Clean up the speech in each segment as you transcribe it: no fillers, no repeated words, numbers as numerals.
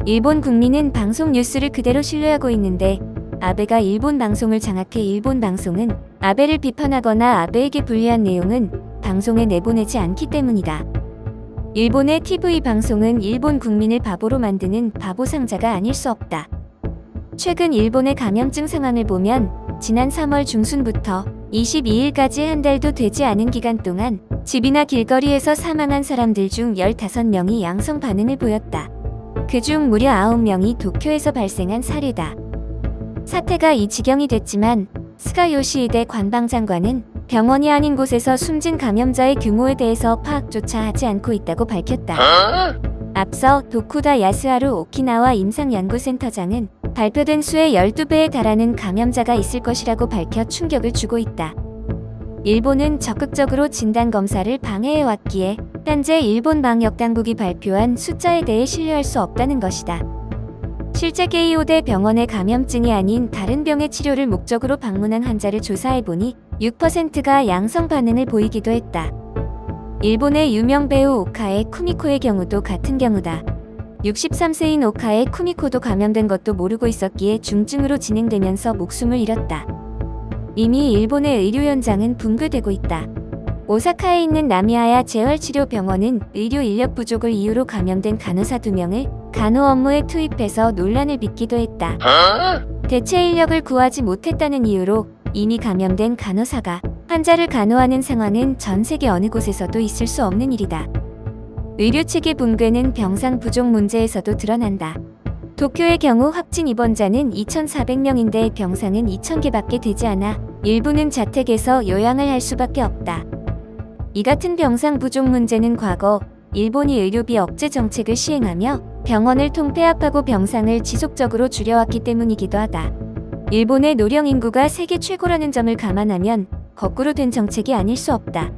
일본 국민은 방송 뉴스를 그대로 신뢰하고 있는데 아베가 일본 방송을 장악해 일본 방송은 아베를 비판하거나 아베에게 불리한 내용은 방송에 내보내지 않기 때문이다. 일본의 TV 방송은 일본 국민을 바보로 만드는 바보 상자가 아닐 수 없다. 최근 일본의 감염증 상황을 보면 지난 3월 중순부터 22일까지 한 달도 되지 않은 기간 동안 집이나 길거리에서 사망한 사람들 중 15명이 양성 반응을 보였다. 그중 무려 9명이 도쿄에서 발생한 사례다. 사태가 이 지경이 됐지만 스가 요시히데 관방장관은 병원이 아닌 곳에서 숨진 감염자의 규모에 대해서 파악조차 하지 않고 있다고 밝혔다. 앞서 도쿠다 야스하루 오키나와 임상연구센터장은 발표된 수의 12배에 달하는 감염자가 있을 것이라고 밝혀 충격을 주고 있다. 일본은 적극적으로 진단검사를 방해해왔기에 현재 일본 방역당국이 발표한 숫자에 대해 신뢰할 수 없다는 것이다. 실제 게이오대 병원의 감염증이 아닌 다른 병의 치료를 목적으로 방문한 환자를 조사해보니 6%가 양성 반응을 보이기도 했다. 일본의 유명 배우 오카에 쿠미코의 경우도 같은 경우다. 63세인 오카에 쿠미코도 감염된 것도 모르고 있었기에 중증으로 진행되면서 목숨을 잃었다. 이미 일본의 의료 현장은 붕괴되고 있다. 오사카에 있는 나미하야 재활치료병원은 의료 인력 부족을 이유로 감염된 간호사 2명을 간호 업무에 투입해서 논란을 빚기도 했다. 대체 인력을 구하지 못했다는 이유로 이미 감염된 간호사가 환자를 간호하는 상황은 전 세계 어느 곳에서도 있을 수 없는 일이다. 의료 체계 붕괴는 병상 부족 문제에서도 드러난다. 도쿄의 경우 확진 입원자는 2,400명인데 병상은 2,000개밖에 되지 않아 일부는 자택에서 요양을 할 수밖에 없다. 이 같은 병상 부족 문제는 과거 일본이 의료비 억제 정책을 시행하며 병원을 통폐합하고 병상을 지속적으로 줄여왔기 때문이기도 하다. 일본의 노령 인구가 세계 최고라는 점을 감안하면 거꾸로 된 정책이 아닐 수 없다.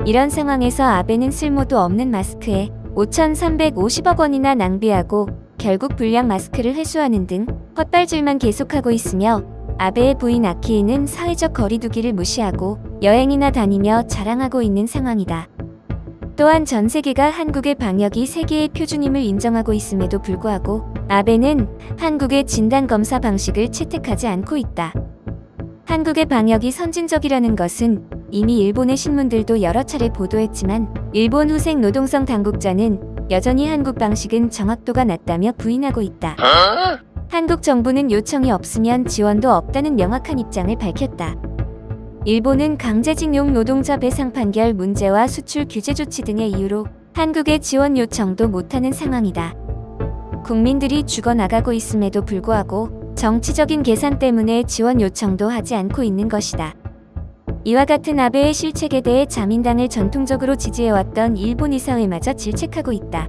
이런 상황에서 아베는 쓸모도 없는 마스크에 5,350억 원이나 낭비하고 결국 불량 마스크를 회수하는 등 헛발질만 계속하고 있으며 아베의 부인 아키이는 사회적 거리두기를 무시하고 여행이나 다니며 자랑하고 있는 상황이다. 또한 전 세계가 한국의 방역이 세계의 표준임을 인정하고 있음에도 불구하고 아베는 한국의 진단검사 방식을 채택하지 않고 있다. 한국의 방역이 선진적이라는 것은 이미 일본의 신문들도 여러 차례 보도했지만 일본 후생 노동성 당국자는 여전히 한국 방식은 정확도가 낮다며 부인하고 있다. 한국 정부는 요청이 없으면 지원도 없다는 명확한 입장을 밝혔다. 일본은 강제징용 노동자 배상 판결 문제와 수출 규제 조치 등의 이유로 한국의 지원 요청도 못하는 상황이다. 국민들이 죽어나가고 있음에도 불구하고 정치적인 계산 때문에 지원 요청도 하지 않고 있는 것이다. 이와 같은 아베의 실책에 대해 자민당을 전통적으로 지지해왔던 일본 의사회마저 질책하고 있다.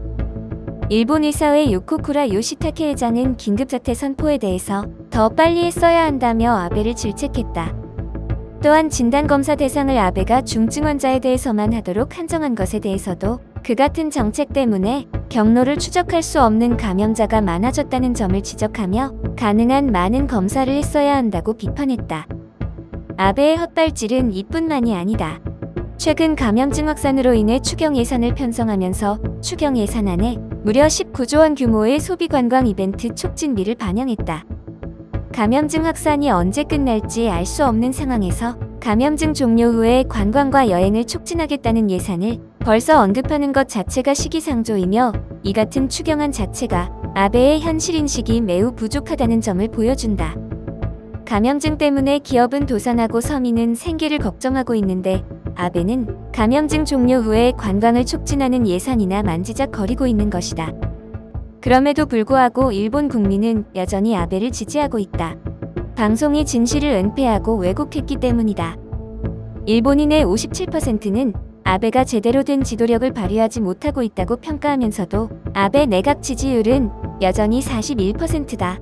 일본 의사회 요코쿠라 요시타케 회장은 긴급사태 선포에 대해서 더 빨리 했어야 한다며 아베를 질책했다. 또한 진단검사 대상을 아베가 중증 환자에 대해서만 하도록 한정한 것에 대해서도 그 같은 정책 때문에 경로를 추적할 수 없는 감염자가 많아졌다는 점을 지적하며 가능한 많은 검사를 했어야 한다고 비판했다. 아베의 헛발질은 이뿐만이 아니다. 최근 감염증 확산으로 인해 추경 예산을 편성하면서 추경 예산안에 무려 19조 원 규모의 소비 관광 이벤트 촉진비를 반영했다. 감염증 확산이 언제 끝날지 알 수 없는 상황에서 감염증 종료 후에 관광과 여행을 촉진하겠다는 예산을 벌써 언급하는 것 자체가 시기상조이며 이 같은 추경안 자체가 아베의 현실인식이 매우 부족하다는 점을 보여준다. 감염증 때문에 기업은 도산하고 서민은 생계를 걱정하고 있는데 아베는 감염증 종료 후에 관광을 촉진하는 예산이나 만지작거리고 있는 것이다. 그럼에도 불구하고 일본 국민은 여전히 아베를 지지하고 있다. 방송이 진실을 은폐하고 왜곡했기 때문이다. 일본인의 57%는 아베가 제대로 된 지도력을 발휘하지 못하고 있다고 평가하면서도 아베 내각 지지율은 여전히 41%다.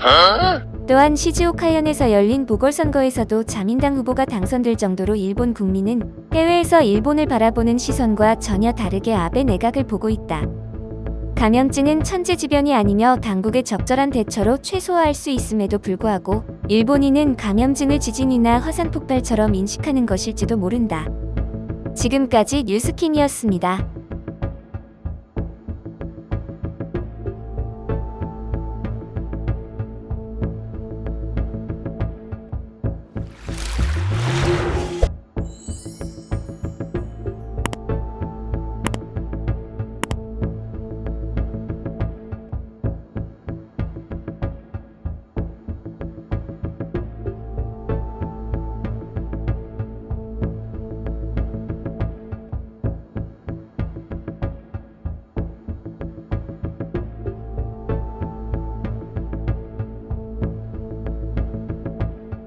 또한 시즈오카현에서 열린 보궐선거에서도 자민당 후보가 당선될 정도로 일본 국민은 해외에서 일본을 바라보는 시선과 전혀 다르게 아베 내각을 보고 있다. 감염증은 천재지변이 아니며 당국의 적절한 대처로 최소화할 수 있음에도 불구하고 일본인은 감염증을 지진이나 화산 폭발처럼 인식하는 것일지도 모른다. 지금까지 뉴스킹이었습니다.